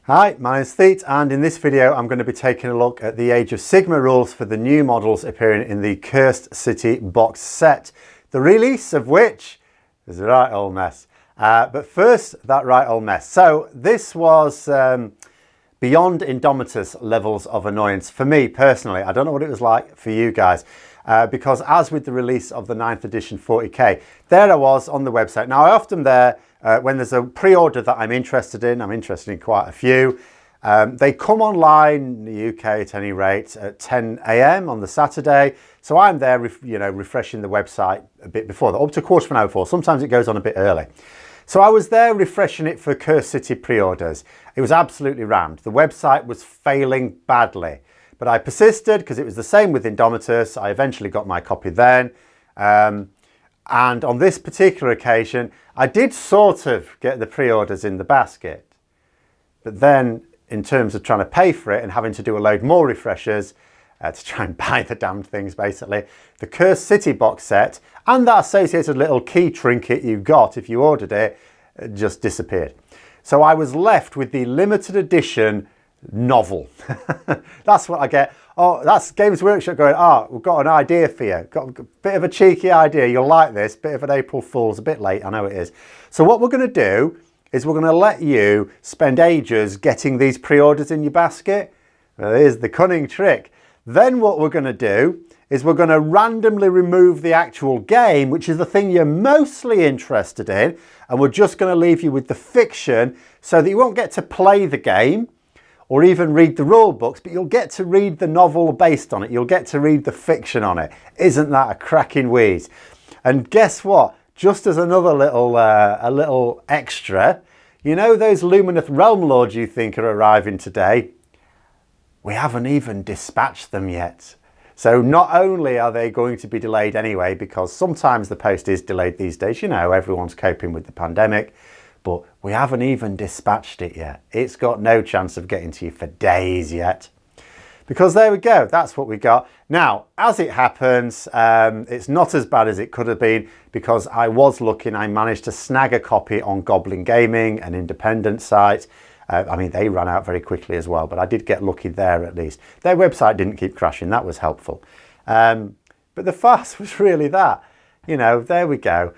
Hi, my name's Thete, and in this video I'm going to be taking a look at the Age of Sigmar rules for the new models appearing in the Cursed City box set, the release of which is a right old mess. But first, that right old mess. So this was beyond Indomitus levels of annoyance for me personally. I don't know what it was like for you guys. Because as with the release of the 9th edition 40k, there I was on the website. Now I often there, when there's a pre-order that I'm interested in quite a few. They come online in the UK at any rate at 10 AM on the Saturday. So I'm there, refreshing the website a bit before that, up to quarter of an hour before. Sometimes it goes on a bit early. So I was there refreshing it for Cursed City pre-orders. It was absolutely rammed. The website was failing badly. But I persisted because it was the same with Indomitus. I eventually got my copy then. And on this particular occasion, I did sort of get the pre-orders in the basket. But then in terms of trying to pay for it and having to do a load more refreshers to try and buy the damned things basically, the Cursed City box set and that associated little key trinket you got if you ordered it just disappeared. So I was left with the limited edition novel. That's what I get. Oh, that's Games Workshop going, we've got an idea for you. Got a bit of a cheeky idea. You'll like this. Bit of an April Fool's. A bit late, I know it is. So what we're going to do is we're going to let you spend ages getting these pre-orders in your basket. Well, here's the cunning trick. Then what we're going to do is we're going to randomly remove the actual game, which is the thing you're mostly interested in, and we're just going to leave you with the fiction so that you won't get to play the game or even read the rule books, but you'll get to read the novel based on it. You'll get to read the fiction on it. Isn't that a cracking wheeze? And guess what? Just as another little extra, you know those Lumineth Realm Lords you think are arriving today? We haven't even dispatched them yet. So not only are they going to be delayed anyway, because sometimes the post is delayed these days, you know, everyone's coping with the pandemic, but we haven't even dispatched it yet. It's got no chance of getting to you for days yet. Because there we go, that's what we got. Now, as it happens, it's not as bad as it could have been because I was looking, I managed to snag a copy on Goblin Gaming, an independent site. I mean, they ran out very quickly as well, but I did get lucky there at least. Their website didn't keep crashing, that was helpful. But the farce was really that. You know, there we go.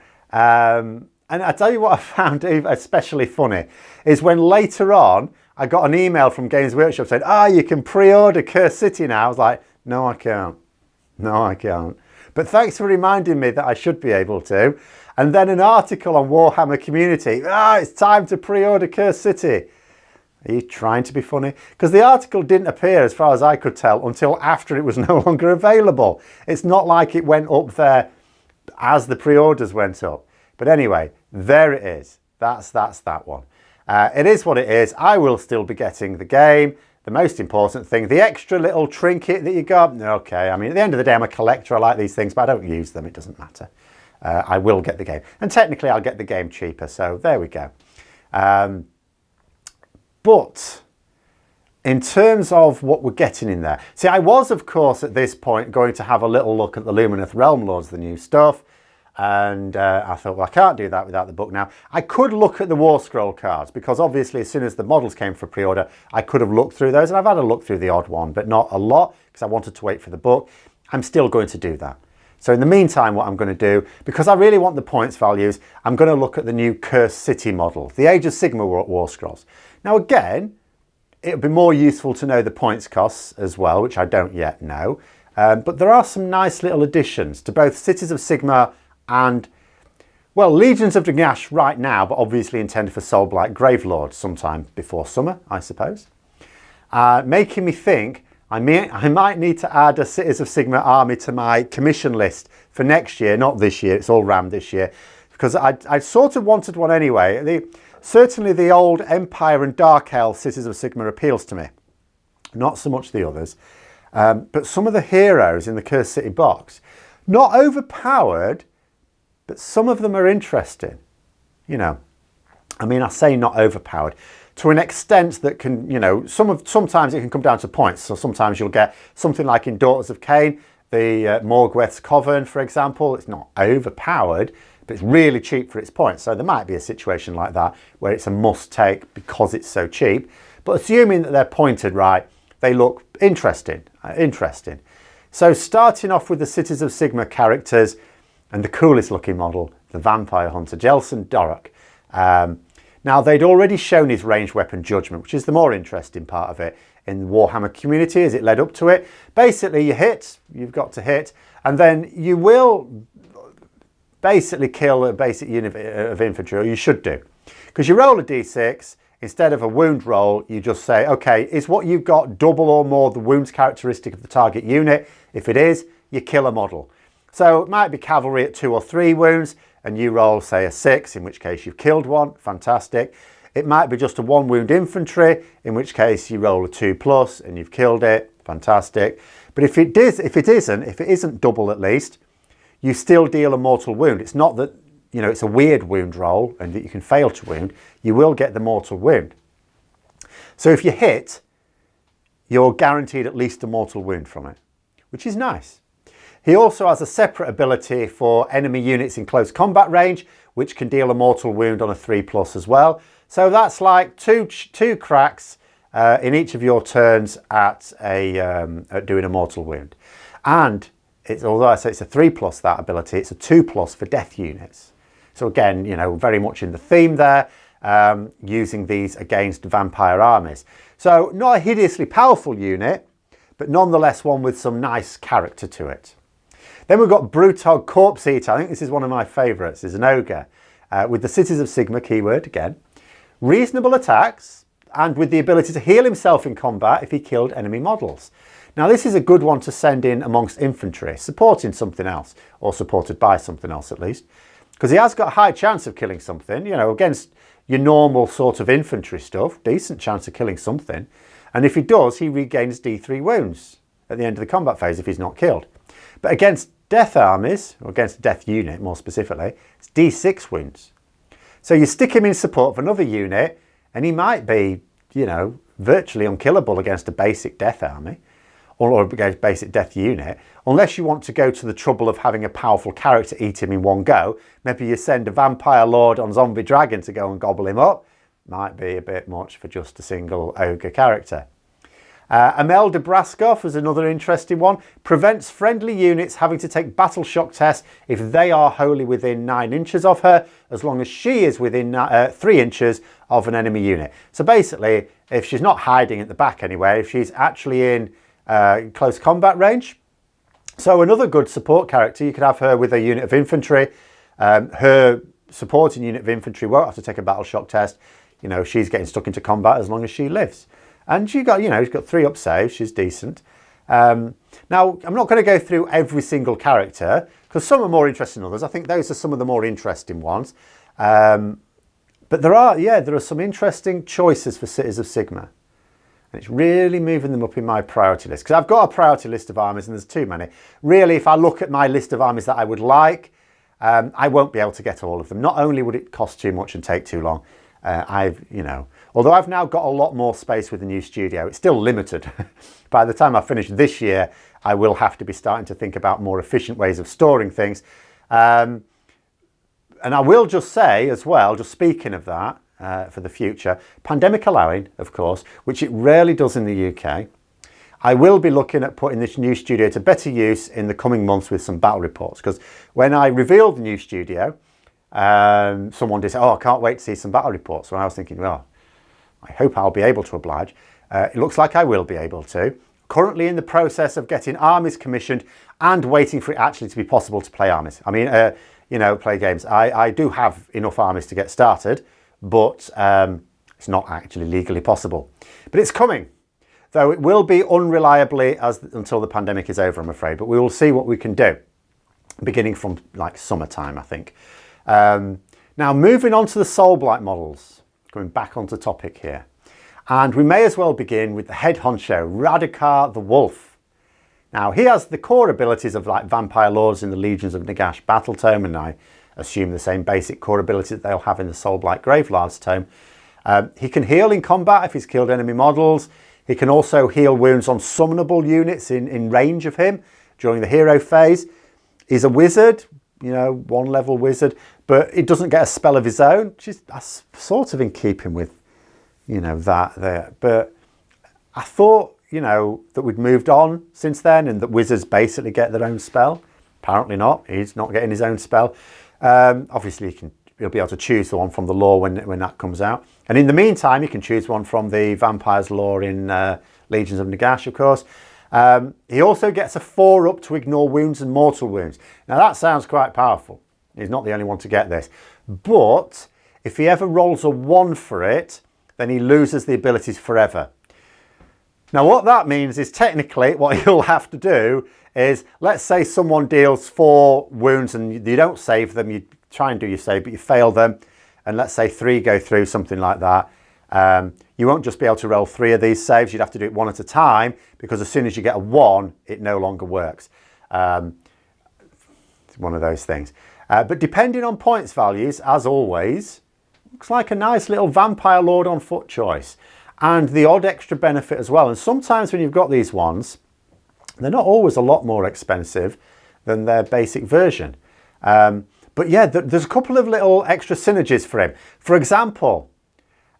And I tell you what I found especially funny is when later on I got an email from Games Workshop saying, you can pre-order Cursed City now. I was like, no, I can't. No, I can't. But thanks for reminding me that I should be able to. And then an article on Warhammer Community, it's time to pre-order Cursed City. Are you trying to be funny? Because the article didn't appear, as far as I could tell, until after it was no longer available. It's not like it went up there as the pre-orders went up. But anyway, there it is. That's that one. It is what it is. I will still be getting the game. The most important thing, the extra little trinket that you got. Okay, I mean, at the end of the day, I'm a collector. I like these things, but I don't use them. It doesn't matter. I will get the game. And technically, I'll get the game cheaper. So there we go. But in terms of what we're getting in there. See, I was, of course, at this point going to have a little look at the Lumineth Realm Lords, the new stuff. And I thought, well, I can't do that without the book now. I could look at the War Scroll cards because obviously as soon as the models came for pre-order, I could have looked through those. And I've had a look through the odd one, but not a lot because I wanted to wait for the book. I'm still going to do that. So in the meantime, what I'm going to do, because I really want the points values, I'm going to look at the new Cursed City model, the Age of Sigmar War Scrolls. Now again, it would be more useful to know the points costs as well, which I don't yet know. But there are some nice little additions to both Cities of Sigmar and, well, Legions of Dragash right now, but obviously intended for Soulblight Gravelords sometime before summer, I suppose. Making me think I might need to add a Cities of Sigmar army to my commission list for next year, not this year, it's all rammed this year, because I sort of wanted one anyway. Certainly the old Empire and Dark Elf Cities of Sigmar appeals to me, not so much the others. But some of the heroes in the Cursed City box, not overpowered, but some of them are interesting, you know. I mean, I say not overpowered to an extent that can, you know, sometimes it can come down to points. So sometimes you'll get something like in Daughters of Cain, the Morgweth's Coven, for example. It's not overpowered, but it's really cheap for its points. So there might be a situation like that where it's a must take because it's so cheap. But assuming that they're pointed right, they look interesting. So starting off with the Cities of Sigmar characters and the coolest looking model, the Vampire Hunter, Gelson Dorrick. Now they'd already shown his ranged weapon Judgment, which is the more interesting part of it in the Warhammer community as it led up to it. Basically you hit, you've got to hit, and then you will basically kill a basic unit of infantry, or you should do. Because you roll a d6, instead of a wound roll, you just say, okay, is what you've got double or more the wounds characteristic of the target unit? If it is, you kill a model. So it might be cavalry at 2 or 3 wounds, and you roll, say, a 6, in which case you've killed one, fantastic. It might be just a 1 wound infantry, in which case you roll a 2+ and you've killed it, fantastic. But if it isn't double at least, you still deal a mortal wound. It's not that, you know, it's a weird wound roll and that you can fail to wound. You will get the mortal wound. So if you hit, you're guaranteed at least a mortal wound from it, which is nice. He also has a separate ability for enemy units in close combat range, which can deal a mortal wound on a 3+ as well. So that's like two cracks in each of your turns at doing a mortal wound. And although I say it's a 3+ that ability, it's a 2+ for death units. So again, you know, very much in the theme there, using these against vampire armies. So not a hideously powerful unit, but nonetheless one with some nice character to it. Then we've got Brutog Corpse Eater. I think this is one of my favourites. It's an ogre with the Cities of Sigmar keyword again. Reasonable attacks and with the ability to heal himself in combat if he killed enemy models. Now this is a good one to send in amongst infantry, supporting something else, or supported by something else at least, because he has got a high chance of killing something, you know, against your normal sort of infantry stuff, decent chance of killing something. And if he does, he regains D3 wounds at the end of the combat phase if he's not killed. But against death armies, or against a death unit more specifically, it's D6 wounds. So you stick him in support of another unit and he might be, you know, virtually unkillable against a basic death army or against basic death unit, unless you want to go to the trouble of having a powerful character eat him in one go. Maybe you send a vampire lord on zombie dragon to go and gobble him up. Might be a bit much for just a single ogre character. Amel De Bruskov is another interesting one. Prevents friendly units having to take battle shock tests if they are wholly within 9 inches of her, as long as she is within 3 inches of an enemy unit. So basically, if she's not hiding at the back anyway, if she's actually in close combat range. So another good support character, you could have her with a unit of infantry. Her supporting unit of infantry won't have to take a battle shock test. You know, she's getting stuck into combat as long as she lives. And she got, you know, she's got 3 up saves, she's decent. Now, I'm not going to go through every single character because some are more interesting than others. I think those are some of the more interesting ones. But there are some interesting choices for Cities of Sigmar. And it's really moving them up in my priority list because I've got a priority list of armies and there's too many. Really, if I look at my list of armies that I would like, I won't be able to get all of them. Not only would it cost too much and take too long, although I've now got a lot more space with the new studio, it's still limited. By the time I finish this year, I will have to be starting to think about more efficient ways of storing things. And I will just say as well, just speaking of that, for the future, pandemic allowing, of course, which it rarely does in the UK, I will be looking at putting this new studio to better use in the coming months with some battle reports. Because when I revealed the new studio, someone did say, oh, I can't wait to see some battle reports. So I was thinking, well, I hope I'll be able to oblige. It looks like I will be able to. Currently in the process of getting armies commissioned and waiting for it actually to be possible to play armies. I mean, play games. I do have enough armies to get started, but it's not actually legally possible. But it's coming, though it will be unreliably until the pandemic is over, I'm afraid. But we will see what we can do, beginning from like summertime, I think. Now, moving on to the Soulblight models, going back onto topic here. And we may as well begin with the head honcho, Radukar the Wolf. Now, he has the core abilities of like Vampire Lords in the Legions of Nagash Battle Tome, and I assume the same basic core ability that they'll have in the Soulblight Gravelords Tome. He can heal in combat if he's killed enemy models. He can also heal wounds on summonable units in range of him during the hero phase. He's a wizard, you know, 1 level wizard, but it doesn't get a spell of his own, which is sort of in keeping with, you know, that there. But I thought, you know, that we'd moved on since then and that wizards basically get their own spell. Apparently not. He's not getting his own spell. Obviously, he'll be able to choose the one from the lore when that comes out. And in the meantime, you can choose one from the Vampires lore in Legions of Nagash, of course. He also gets a 4-up to ignore wounds and mortal wounds. Now that sounds quite powerful. He's not the only one to get this. But if he ever rolls a 1 for it, then he loses the abilities forever. Now what that means is technically what you'll have to do is, let's say someone deals 4 wounds and you don't save them, you try and do your save, but you fail them, and let's say 3 go through, something like that. You won't just be able to roll 3 of these saves, you'd have to do it 1 at a time, because as soon as you get a 1, it no longer works. It's one of those things. But depending on points values, as always, looks like a nice little Vampire Lord on foot choice. And the odd extra benefit as well. And sometimes when you've got these ones, they're not always a lot more expensive than their basic version. But yeah, there's a couple of little extra synergies for him. For example,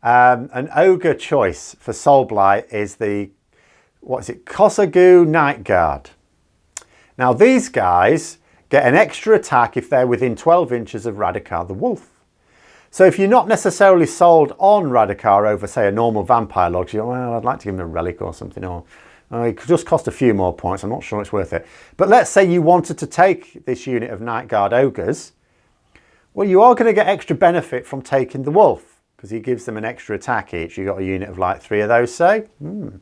an ogre choice for Soulblight is the, Cossagoo Night Guard. Now these guys get an extra attack if they're within 12 inches of Radakar the Wolf. So if you're not necessarily sold on Radakar over, say, a normal Vampire Lord, you go, well, I'd like to give him a relic or something, or it could just cost a few more points, I'm not sure it's worth it. But let's say you wanted to take this unit of Night Guard Ogres, well, you are going to get extra benefit from taking the Wolf, because he gives them an extra attack each. You've got a unit of like 3 of those, say. In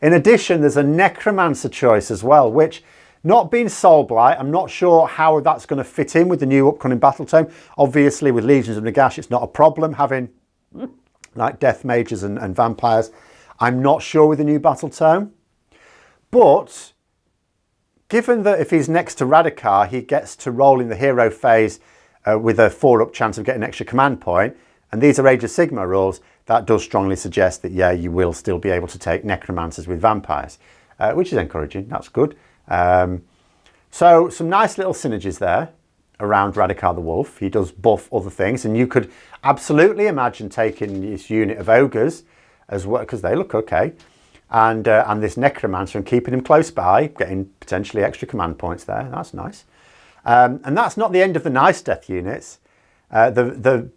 addition, there's a Necromancer choice as well, which, not being Soulblight, I'm not sure how that's going to fit in with the new upcoming battle tome. Obviously, with Legions of Nagash, it's not a problem having like death mages and vampires. I'm not sure with the new battle tome. But given that if he's next to Radakar, he gets to roll in the hero phase with a 4-up chance of getting an extra command point, and these are Age of Sigmar rules, that does strongly suggest that, yeah, you will still be able to take Necromancers with vampires, which is encouraging. That's good. So some nice little synergies there around Radakar the Wolf. He does buff other things, and you could absolutely imagine taking this unit of ogres as well, because they look okay, and this Necromancer and keeping him close by, getting potentially extra command points there. That's nice. And that's not the end of the nice death units. The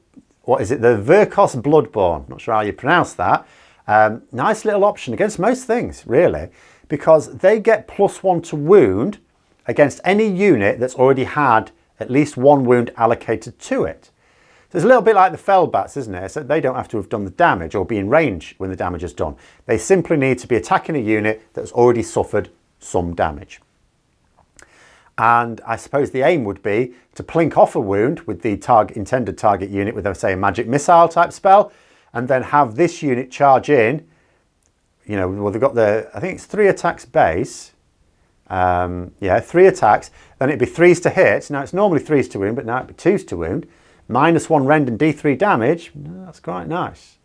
Vircos Bloodborne, not sure how you pronounce that. Nice little option against most things, really, because they get +1 to wound against any unit that's already had at least 1 wound allocated to it. So it's a little bit like the Fellbats, isn't it? So they don't have to have done the damage or be in range when the damage is done. They simply need to be attacking a unit that's already suffered some damage. And I suppose the aim would be to plink off a wound with the intended target unit with, say, a magic missile type spell, and then have this unit charge in. You know, well, they've got I think it's 3 attacks base. Yeah, 3 attacks. Then it'd be 3s to hit. Now it's normally 3s to wound, but now it'd be 2s to wound. -1 rend and D3 damage. That's quite nice.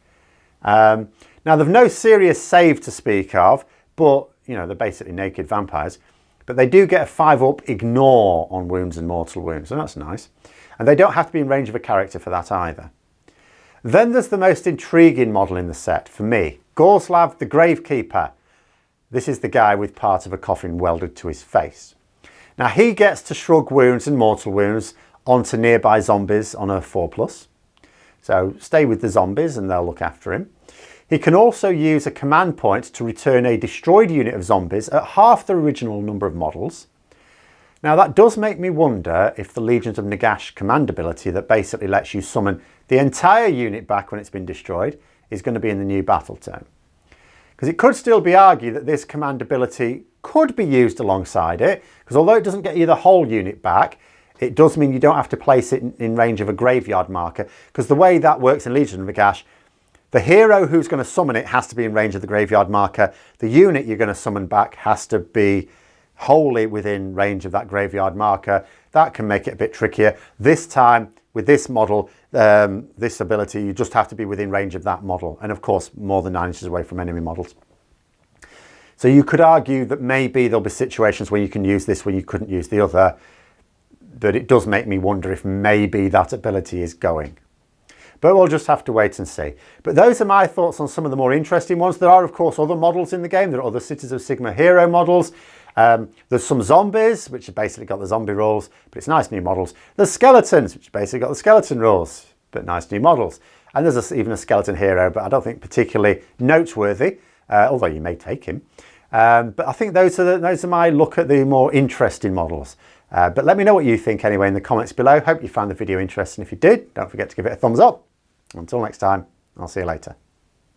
Now they've no serious save to speak of, but, you know, they're basically naked vampires. But they do get a 5-up ignore on wounds and mortal wounds, so that's nice. And they don't have to be in range of a character for that either. Then there's the most intriguing model in the set for me, Gorslav the Gravekeeper. This is the guy with part of a coffin welded to his face. Now he gets to shrug wounds and mortal wounds onto nearby zombies on a 4+. So stay with the zombies and they'll look after him. He can also use a command point to return a destroyed unit of zombies at half the original number of models. Now that does make me wonder if the Legions of Nagash command ability that basically lets you summon the entire unit back when it's been destroyed is going to be in the new battle tome. Because it could still be argued that this command ability could be used alongside it, because although it doesn't get you the whole unit back, it does mean you don't have to place it in range of a graveyard marker, because the way that works in Legion of Nagash, the hero who's going to summon it has to be in range of the graveyard marker. The unit you're going to summon back has to be wholly within range of that graveyard marker. That can make it a bit trickier. This time, with this model, this ability, you just have to be within range of that model. And of course, more than 9 inches away from enemy models. So you could argue that maybe there'll be situations where you can use this when you couldn't use the other. but it does make me wonder if maybe that ability is going. But we'll just have to wait and see. But those are my thoughts on some of the more interesting ones. There are, of course, other models in the game. There are other Cities of Sigmar hero models. There's some zombies, which have basically got the zombie rules, but it's nice new models. There's skeletons, which basically got the skeleton rules, but nice new models. And there's even a skeleton hero, but I don't think particularly noteworthy, although you may take him. But I think those are my look at the more interesting models. But let me know what you think anyway in the comments below. Hope you found the video interesting. If you did, don't forget to give it a thumbs up. Until next time, I'll see you later.